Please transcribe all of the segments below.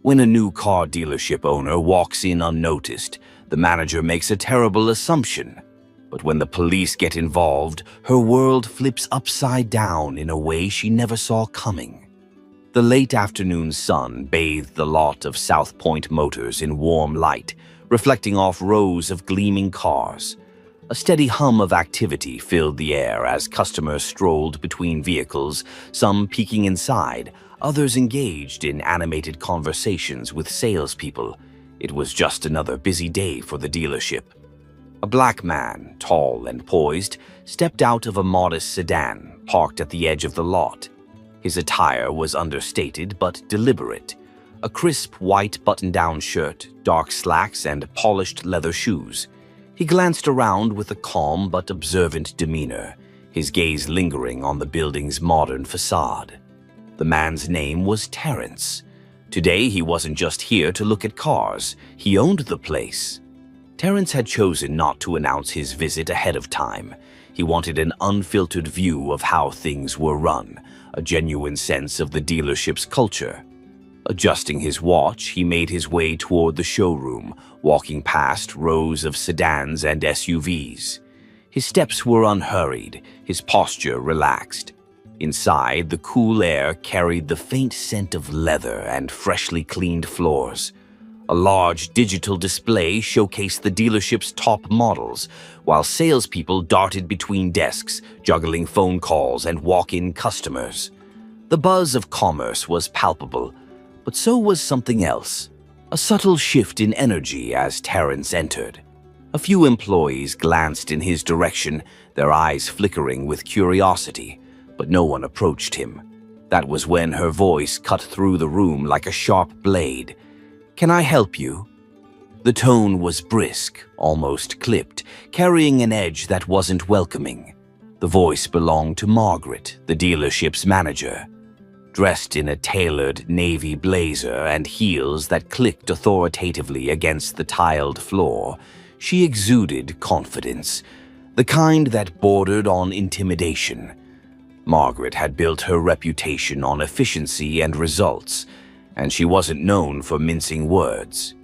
When a new car dealership owner walks in unnoticed, the manager makes a terrible assumption. But when the police get involved, her world flips upside down in a way she never saw coming. The late afternoon sun bathed the lot of South Point Motors in warm light, reflecting off rows of gleaming cars. A steady hum of activity filled the air as customers strolled between vehicles, some peeking inside, others engaged in animated conversations with salespeople. It was just another busy day for the dealership. A black man, tall and poised, stepped out of a modest sedan parked at the edge of the lot. His attire was understated but deliberate. A crisp white button-down shirt, dark slacks, and polished leather shoes. He glanced around with a calm but observant demeanor, his gaze lingering on the building's modern facade. The man's name was Terrence. Today he wasn't just here to look at cars, he owned the place. Terrence had chosen not to announce his visit ahead of time. He wanted an unfiltered view of how things were run, a genuine sense of the dealership's culture. Adjusting his watch, he made his way toward the showroom, walking past rows of sedans and SUVs. His steps were unhurried, his posture relaxed. Inside, the cool air carried the faint scent of leather and freshly cleaned floors. A large digital display showcased the dealership's top models, while salespeople darted between desks, juggling phone calls and walk-in customers. The buzz of commerce was palpable, but so was something else. A subtle shift in energy as Terrence entered. A few employees glanced in his direction, their eyes flickering with curiosity, but no one approached him. That was when her voice cut through the room like a sharp blade. "Can I help you?" The tone was brisk, almost clipped, carrying an edge that wasn't welcoming. The voice belonged to Margaret, the dealership's manager. Dressed in a tailored navy blazer and heels that clicked authoritatively against the tiled floor, she exuded confidence, the kind that bordered on intimidation. Margaret had built her reputation on efficiency and results, and she wasn't known for mincing words.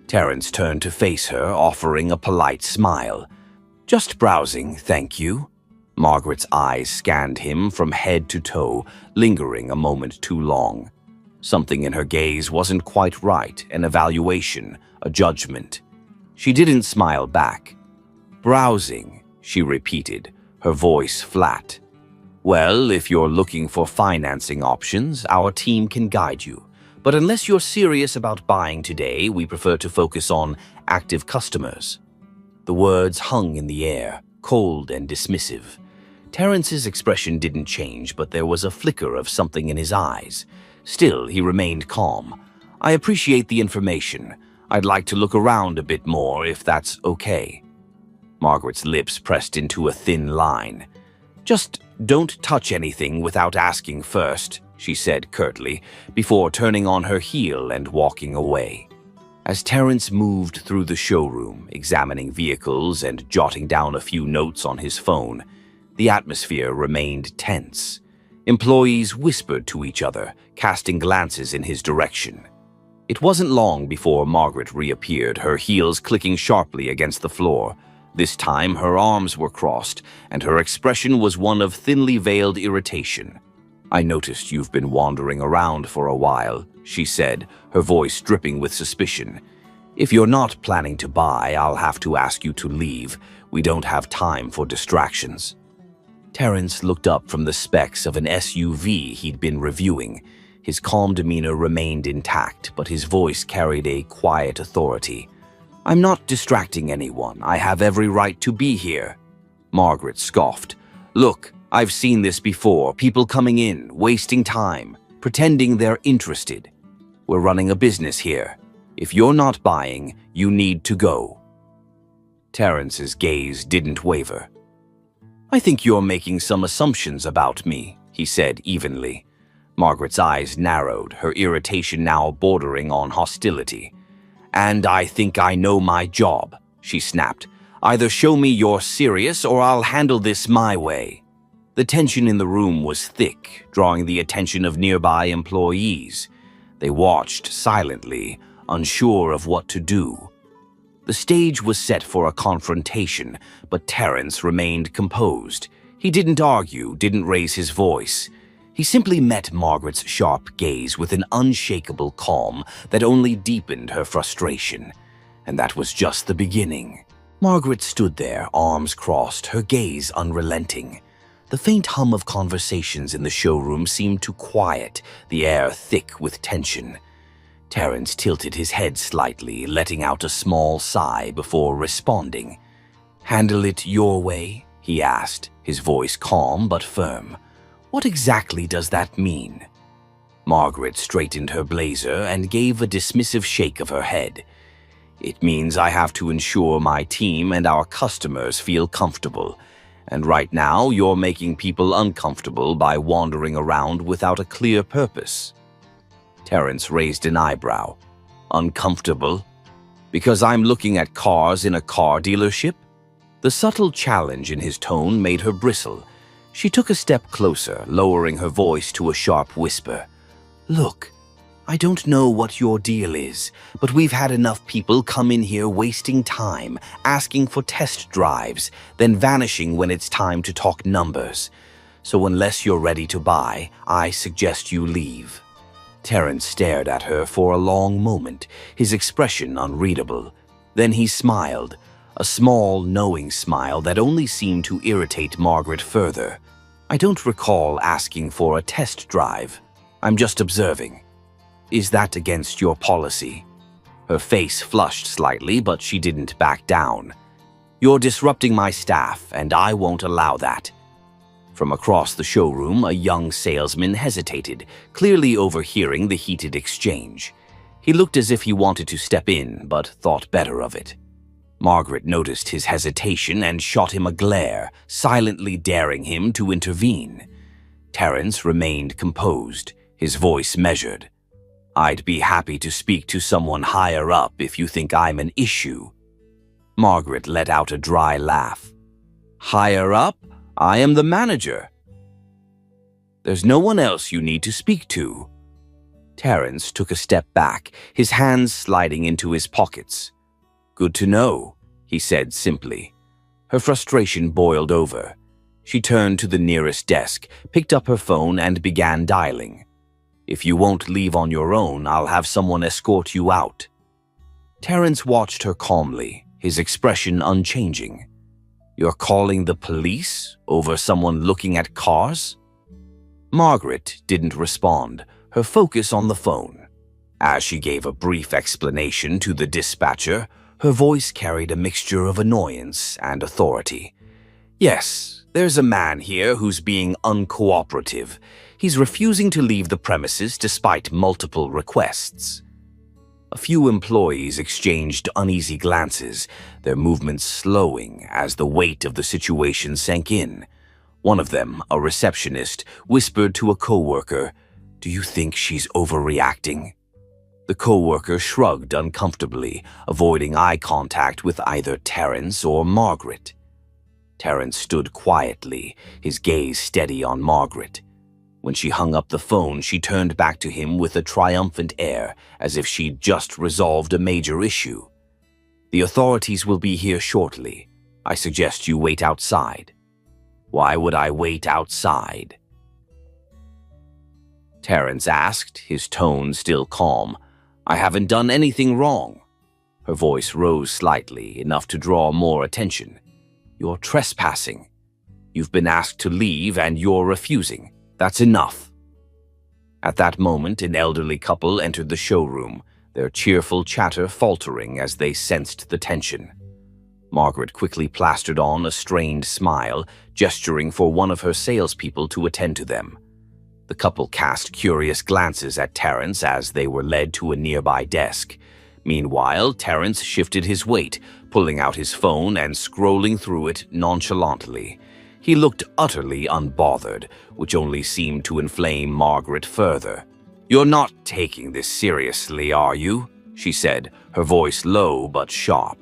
Terrence turned to face her, offering a polite smile. "Just browsing, thank you." Margaret's eyes scanned him from head to toe, lingering a moment too long. Something in her gaze wasn't quite right, an evaluation, a judgment. She didn't smile back. "Browsing," she repeated, her voice flat. "Well, if you're looking for financing options, our team can guide you. But unless you're serious about buying today, we prefer to focus on active customers." The words hung in the air, cold and dismissive. Terrence's expression didn't change, but there was a flicker of something in his eyes. Still, he remained calm. "I appreciate the information. I'd like to look around a bit more, if that's okay." Margaret's lips pressed into a thin line. "Just don't touch anything without asking first," she said curtly, before turning on her heel and walking away. As Terrence moved through the showroom, examining vehicles and jotting down a few notes on his phone, the atmosphere remained tense. Employees whispered to each other, casting glances in his direction. It wasn't long before Margaret reappeared, her heels clicking sharply against the floor. This time, her arms were crossed, and her expression was one of thinly veiled irritation. "I noticed you've been wandering around for a while," she said, her voice dripping with suspicion. "If you're not planning to buy, I'll have to ask you to leave. We don't have time for distractions." Terrence looked up from the specs of an SUV he'd been reviewing. His calm demeanor remained intact, but his voice carried a quiet authority. "I'm not distracting anyone. I have every right to be here." Margaret scoffed. "Look, I've seen this before. People coming in, wasting time, pretending they're interested. We're running a business here. If you're not buying, you need to go." Terrence's gaze didn't waver. "I think you're making some assumptions about me," he said evenly. Margaret's eyes narrowed, her irritation now bordering on hostility. "And I think I know my job," she snapped. "Either show me you're serious or I'll handle this my way." The tension in the room was thick, drawing the attention of nearby employees. They watched silently, unsure of what to do. The stage was set for a confrontation, but Terrence remained composed. He didn't argue, didn't raise his voice. He simply met Margaret's sharp gaze with an unshakable calm that only deepened her frustration. And that was just the beginning. Margaret stood there, arms crossed, her gaze unrelenting. The faint hum of conversations in the showroom seemed to quiet, the air thick with tension. Terrence tilted his head slightly, letting out a small sigh before responding. "Handle it your way?" he asked, his voice calm but firm. "What exactly does that mean?" Margaret straightened her blazer and gave a dismissive shake of her head. "It means I have to ensure my team and our customers feel comfortable. And right now, you're making people uncomfortable by wandering around without a clear purpose." Terrence raised an eyebrow. "Uncomfortable? Because I'm looking at cars in a car dealership?" The subtle challenge in his tone made her bristle. She took a step closer, lowering her voice to a sharp whisper. "Look, I don't know what your deal is, but we've had enough people come in here wasting time, asking for test drives, then vanishing when it's time to talk numbers. So unless you're ready to buy, I suggest you leave." Terrence stared at her for a long moment, his expression unreadable. Then he smiled, a small, knowing smile that only seemed to irritate Margaret further. "I don't recall asking for a test drive. I'm just observing. Is that against your policy?" Her face flushed slightly, but she didn't back down. "You're disrupting my staff, and I won't allow that." From across the showroom, a young salesman hesitated, clearly overhearing the heated exchange. He looked as if he wanted to step in, but thought better of it. Margaret noticed his hesitation and shot him a glare, silently daring him to intervene. Terrence remained composed, his voice measured. "I'd be happy to speak to someone higher up if you think I'm an issue." Margaret let out a dry laugh. "Higher up? I am the manager." "There's no one else you need to speak to." Terrence took a step back, his hands sliding into his pockets. "Good to know," he said simply. Her frustration boiled over. She turned to the nearest desk, picked up her phone, and began dialing. "If you won't leave on your own, I'll have someone escort you out." Terrence watched her calmly, his expression unchanging. "You're calling the police over someone looking at cars?" Margaret didn't respond, her focus on the phone. As she gave a brief explanation to the dispatcher, her voice carried a mixture of annoyance and authority. "Yes, there's a man here who's being uncooperative. He's refusing to leave the premises despite multiple requests." A few employees exchanged uneasy glances, their movements slowing as the weight of the situation sank in. One of them, a receptionist, whispered to a coworker, "Do you think she's overreacting?" The coworker shrugged uncomfortably, avoiding eye contact with either Terrence or Margaret. Terrence stood quietly, his gaze steady on Margaret. When she hung up the phone, she turned back to him with a triumphant air, as if she'd just resolved a major issue. "The authorities will be here shortly. I suggest you wait outside." "Why would I wait outside?" Terrence asked, his tone still calm. "I haven't done anything wrong." Her voice rose slightly, enough to draw more attention. "You're trespassing. You've been asked to leave and you're refusing. That's enough." At that moment, an elderly couple entered the showroom, their cheerful chatter faltering as they sensed the tension. Margaret quickly plastered on a strained smile, gesturing for one of her salespeople to attend to them. The couple cast curious glances at Terrence as they were led to a nearby desk. Meanwhile, Terrence shifted his weight, pulling out his phone and scrolling through it nonchalantly. He looked utterly unbothered, which only seemed to inflame Margaret further. "You're not taking this seriously, are you?" she said, her voice low but sharp.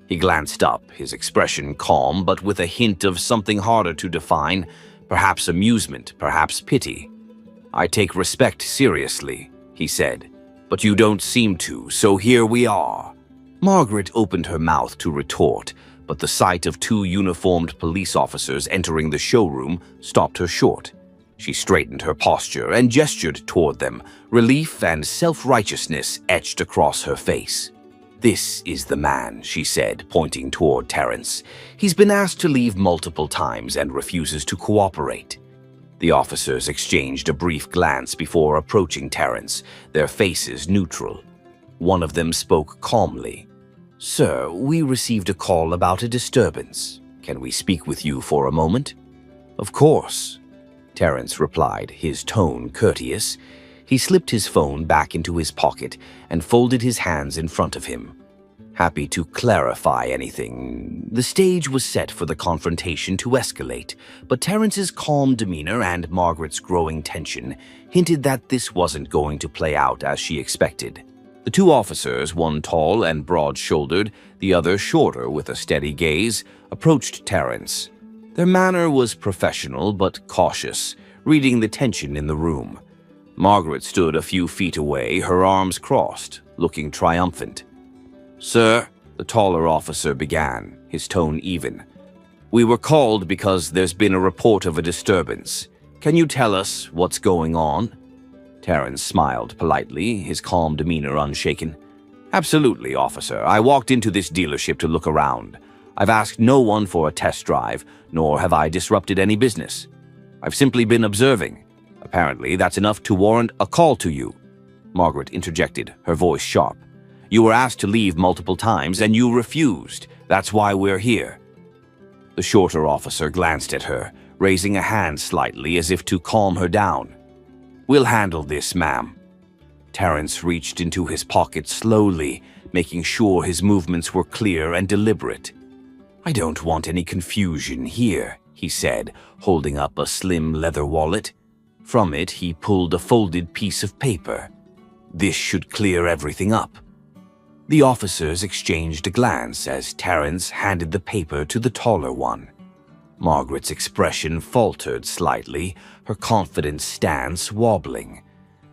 He glanced up, his expression calm but with a hint of something harder to define, perhaps amusement, perhaps pity. "I take respect seriously," he said, But you don't seem to, so here we are." Margaret opened her mouth to retort, but the sight of two uniformed police officers entering the showroom stopped her short. She straightened her posture and gestured toward them, relief and self-righteousness etched across her face. "This is the man," she said, pointing toward Terrence. "He's been asked to leave multiple times and refuses to cooperate." The officers exchanged a brief glance before approaching Terrence, their faces neutral. One of them spoke calmly. "Sir, we received a call about a disturbance. Can we speak with you for a moment?" "Of course," Terrence replied, his tone courteous. He slipped his phone back into his pocket and folded his hands in front of him. Happy to clarify anything. The stage was set for the confrontation to escalate, but Terrence's calm demeanor and Margaret's growing tension hinted that this wasn't going to play out as she expected. The two officers, one tall and broad-shouldered, the other shorter with a steady gaze, approached Terrence. Their manner was professional but cautious, reading the tension in the room. Margaret stood a few feet away, her arms crossed, looking triumphant. "Sir," the taller officer began, his tone even, "we were called because there's been a report of a disturbance. Can you tell us what's going on?" Terrence smiled politely, his calm demeanor unshaken. "Absolutely, officer. I walked into this dealership to look around. I've asked no one for a test drive, nor have I disrupted any business. I've simply been observing. Apparently, that's enough to warrant a call to you." Margaret interjected, her voice sharp. "You were asked to leave multiple times, and you refused. That's why we're here." The shorter officer glanced at her, raising a hand slightly as if to calm her down. "We'll handle this, ma'am." Terrence reached into his pocket slowly, making sure his movements were clear and deliberate. "I don't want any confusion here," he said, holding up a slim leather wallet. From it, he pulled a folded piece of paper. "This should clear everything up." The officers exchanged a glance as Terrence handed the paper to the taller one. Margaret's expression faltered slightly, her confident stance wobbling.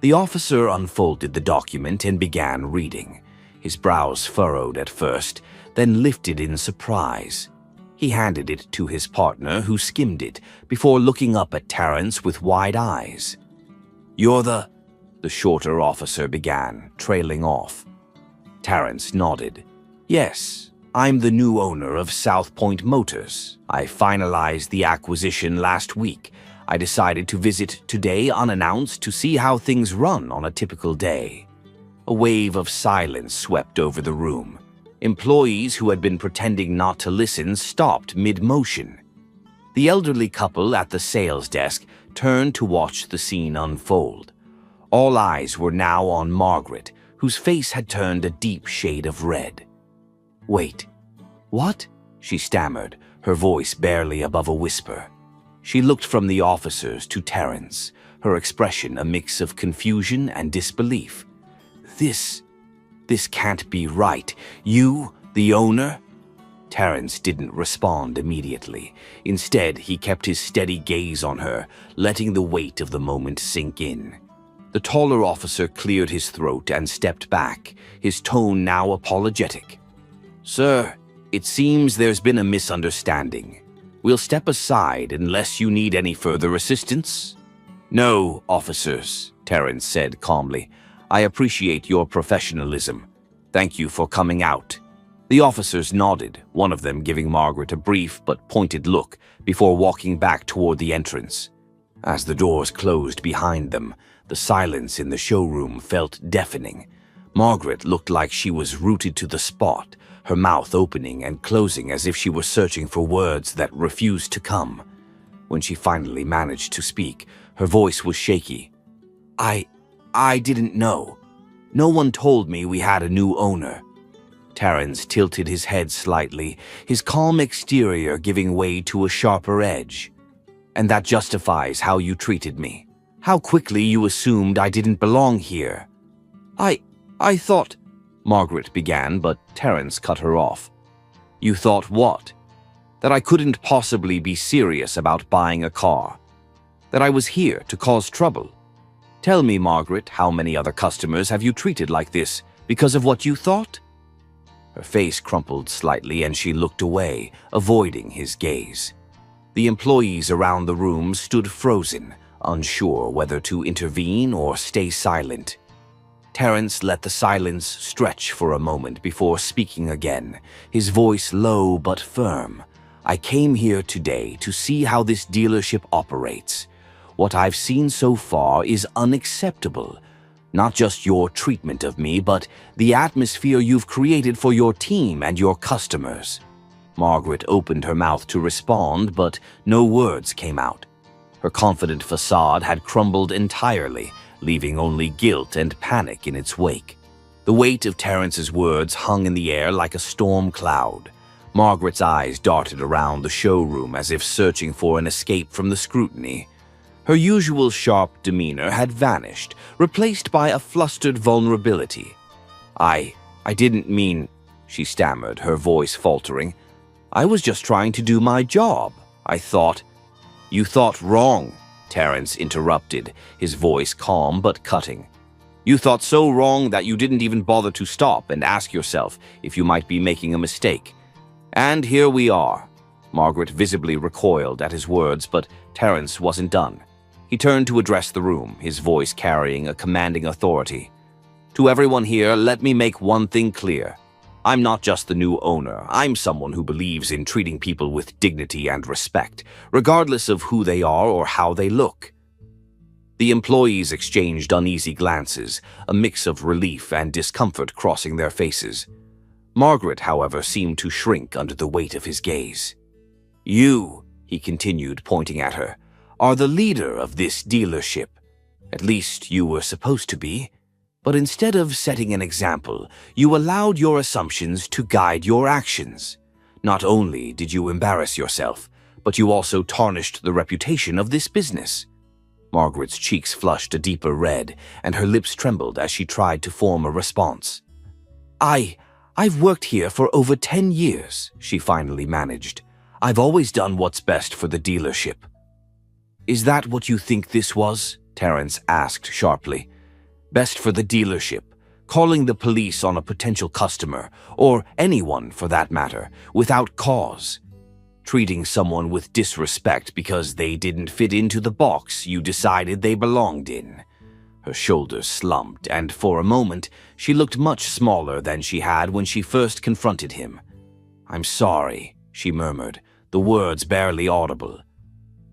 The officer unfolded the document and began reading. His brows furrowed at first, then lifted in surprise. He handed it to his partner, who skimmed it, before looking up at Terrence with wide eyes. "You're the shorter officer began, trailing off. Terrence nodded. "Yes, I'm the new owner of South Point Motors. I finalized the acquisition last week. I decided to visit today unannounced to see how things run on a typical day." A wave of silence swept over the room. Employees who had been pretending not to listen stopped mid-motion. The elderly couple at the sales desk turned to watch the scene unfold. All eyes were now on Margaret, whose face had turned a deep shade of red. "Wait, what?" she stammered, her voice barely above a whisper. She looked from the officers to Terrence, her expression a mix of confusion and disbelief. This can't be right. You, the owner?" Terrence didn't respond immediately. Instead, he kept his steady gaze on her, letting the weight of the moment sink in. The taller officer cleared his throat and stepped back, his tone now apologetic. "Sir, it seems there's been a misunderstanding. We'll step aside unless you need any further assistance." "No, officers," Terrence said calmly. "I appreciate your professionalism. Thank you for coming out." The officers nodded, one of them giving Margaret a brief but pointed look before walking back toward the entrance. As the doors closed behind them, the silence in the showroom felt deafening. Margaret looked like she was rooted to the spot, her mouth opening and closing as if she were searching for words that refused to come. When she finally managed to speak, her voice was shaky. I didn't know. No one told me we had a new owner." Terrence tilted his head slightly, his calm exterior giving way to a sharper edge. "And that justifies how you treated me. How quickly you assumed I didn't belong here." I thought," Margaret began, but Terrence cut her off. "You thought what?" "That I couldn't possibly be serious about buying a car. That I was here to cause trouble." Tell me, Margaret, how many other customers have you treated like this because of what you thought? Her face crumpled slightly and she looked away, avoiding his gaze. The employees around the room stood frozen, unsure whether to intervene or stay silent. Terrence let the silence stretch for a moment before speaking again, his voice low but firm. I came here today to see how this dealership operates. What I've seen so far is unacceptable. Not just your treatment of me, but the atmosphere you've created for your team and your customers. Margaret opened her mouth to respond, but no words came out. Her confident facade had crumbled entirely, leaving only guilt and panic in its wake. The weight of Terrence's words hung in the air like a storm cloud. Margaret's eyes darted around the showroom as if searching for an escape from the scrutiny. Her usual sharp demeanor had vanished, replaced by a flustered vulnerability. I didn't mean," she stammered, her voice faltering. "I was just trying to do my job. I thought—" "You thought wrong," Terrence interrupted, his voice calm but cutting. "You thought so wrong that you didn't even bother to stop and ask yourself if you might be making a mistake. And here we are." Margaret visibly recoiled at his words, but Terrence wasn't done. He turned to address the room, his voice carrying a commanding authority. "To everyone here, let me make one thing clear. I'm not just the new owner. I'm someone who believes in treating people with dignity and respect, regardless of who they are or how they look." The employees exchanged uneasy glances, a mix of relief and discomfort crossing their faces. Margaret, however, seemed to shrink under the weight of his gaze. "You," he continued, pointing at her, "are the leader of this dealership. At least you were supposed to be. But instead of setting an example, you allowed your assumptions to guide your actions. Not only did you embarrass yourself, but you also tarnished the reputation of this business." Margaret's cheeks flushed a deeper red, and her lips trembled as she tried to form a response. I've worked here for over 10 years, she finally managed. "I've always done what's best for the dealership." "Is that what you think this was?" Terrence asked sharply. "Best for the dealership, calling the police on a potential customer, or anyone for that matter, without cause. Treating someone with disrespect because they didn't fit into the box you decided they belonged in." Her shoulders slumped, and for a moment she looked much smaller than she had when she first confronted him. "I'm sorry," she murmured, the words barely audible.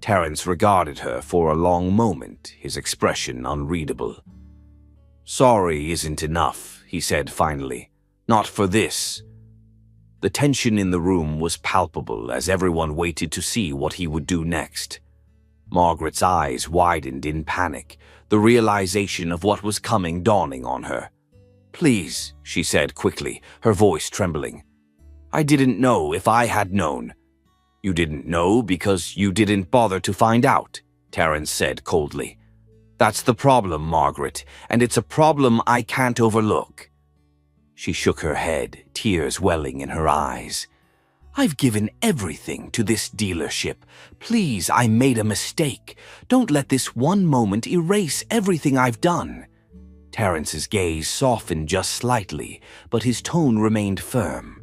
Terrence regarded her for a long moment, his expression unreadable. "Sorry isn't enough," he said finally. "Not for this." The tension in the room was palpable as everyone waited to see what he would do next. Margaret's eyes widened in panic, the realization of what was coming dawning on her. "Please," she said quickly, her voice trembling. "I didn't know if I had known." "You didn't know because you didn't bother to find out," Terrence said coldly. "That's the problem, Margaret, and it's a problem I can't overlook." She shook her head, tears welling in her eyes. "I've given everything to this dealership. Please, I made a mistake. Don't let this one moment erase everything I've done." Terrence's gaze softened just slightly, but his tone remained firm.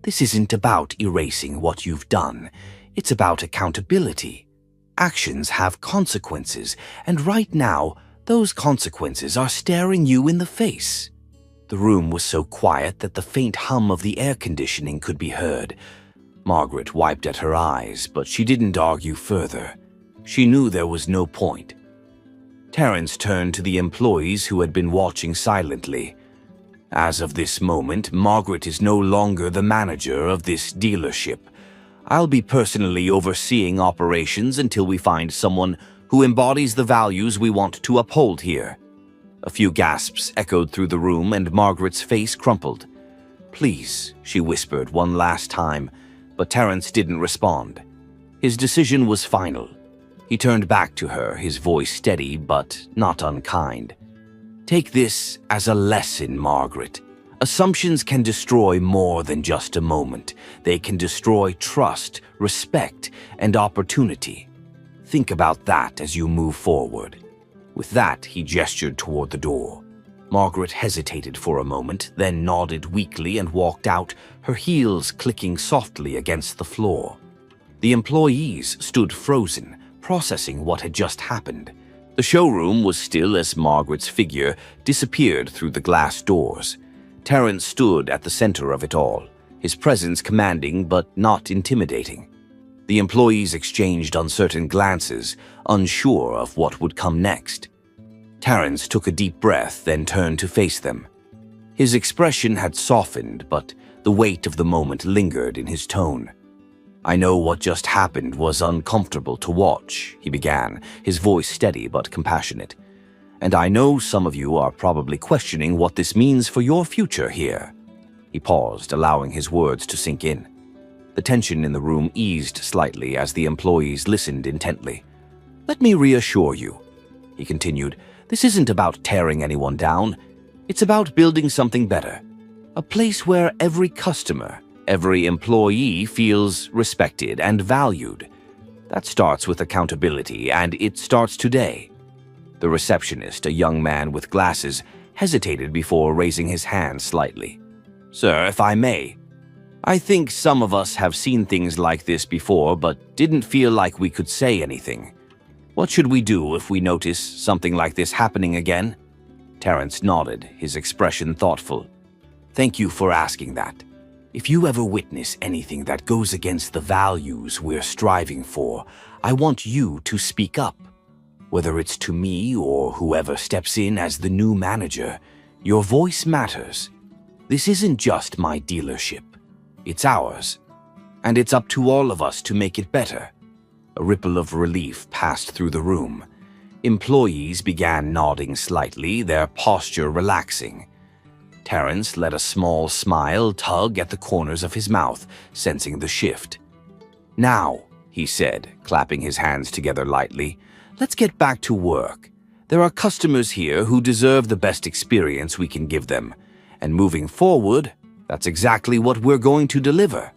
"This isn't about erasing what you've done. It's about accountability. Actions have consequences, and right now, those consequences are staring you in the face." The room was so quiet that the faint hum of the air conditioning could be heard. Margaret wiped at her eyes, but she didn't argue further. She knew there was no point. Terrence turned to the employees who had been watching silently. "As of this moment, Margaret is no longer the manager of this dealership. I'll be personally overseeing operations until we find someone who embodies the values we want to uphold here." A few gasps echoed through the room and Margaret's face crumpled. "Please," she whispered one last time, but Terrence didn't respond. His decision was final. He turned back to her, his voice steady but not unkind. "Take this as a lesson, Margaret. Assumptions can destroy more than just a moment. They can destroy trust, respect, and opportunity. Think about that as you move forward. With that, he gestured toward the door. Margaret hesitated for a moment, then nodded weakly and walked out, her heels clicking softly against the floor. The employees stood frozen, processing what had just happened. The showroom was still as Margaret's figure disappeared through the glass doors. Terrence stood at the center of it all, his presence commanding but not intimidating. The employees exchanged uncertain glances, unsure of what would come next. Terrence took a deep breath, then turned to face them. His expression had softened, but the weight of the moment lingered in his tone. "I know what just happened was uncomfortable to watch," he began, his voice steady but compassionate. "And I know some of you are probably questioning what this means for your future here." He paused, allowing his words to sink in. The tension in the room eased slightly as the employees listened intently. "Let me reassure you," he continued, "this isn't about tearing anyone down. It's about building something better. A place where every customer, every employee feels respected and valued. That starts with accountability, and it starts today." The receptionist, a young man with glasses, hesitated before raising his hand slightly. "Sir, if I may. I think some of us have seen things like this before, but didn't feel like we could say anything. What should we do if we notice something like this happening again?" Terrence nodded, his expression thoughtful. "Thank you for asking that. If you ever witness anything that goes against the values we're striving for, I want you to speak up. Whether it's to me or whoever steps in as the new manager, your voice matters. This isn't just my dealership. It's ours. And it's up to all of us to make it better." A ripple of relief passed through the room. Employees began nodding slightly, their posture relaxing. Terrence let a small smile tug at the corners of his mouth, sensing the shift. "Now," he said, clapping his hands together lightly, "let's get back to work. There are customers here who deserve the best experience we can give them. And moving forward, that's exactly what we're going to deliver."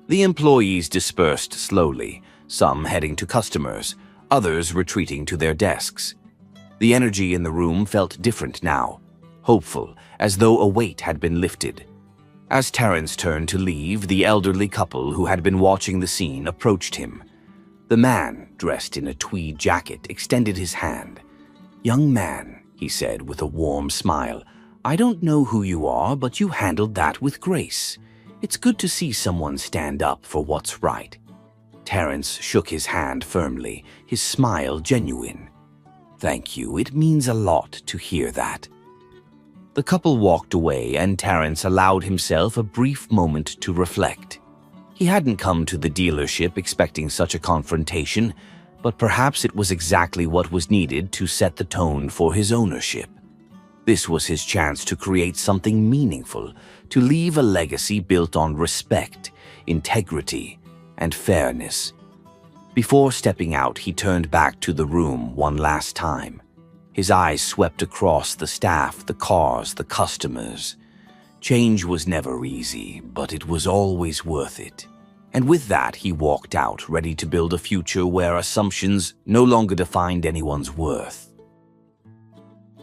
The employees dispersed slowly, some heading to customers, others retreating to their desks. The energy in the room felt different now, hopeful, as though a weight had been lifted. As Terrence turned to leave, the elderly couple who had been watching the scene approached him. The man, dressed in a tweed jacket, extended his hand. "Young man," he said with a warm smile, "I don't know who you are, but you handled that with grace. It's good to see someone stand up for what's right." Terrence shook his hand firmly, his smile genuine. "Thank you, it means a lot to hear that." The couple walked away, and Terrence allowed himself a brief moment to reflect. He hadn't come to the dealership expecting such a confrontation, but perhaps it was exactly what was needed to set the tone for his ownership. This was his chance to create something meaningful, to leave a legacy built on respect, integrity, and fairness. Before stepping out, he turned back to the room one last time. His eyes swept across the staff, the cars, the customers. Change was never easy, but it was always worth it. And with that, he walked out, ready to build a future where assumptions no longer defined anyone's worth.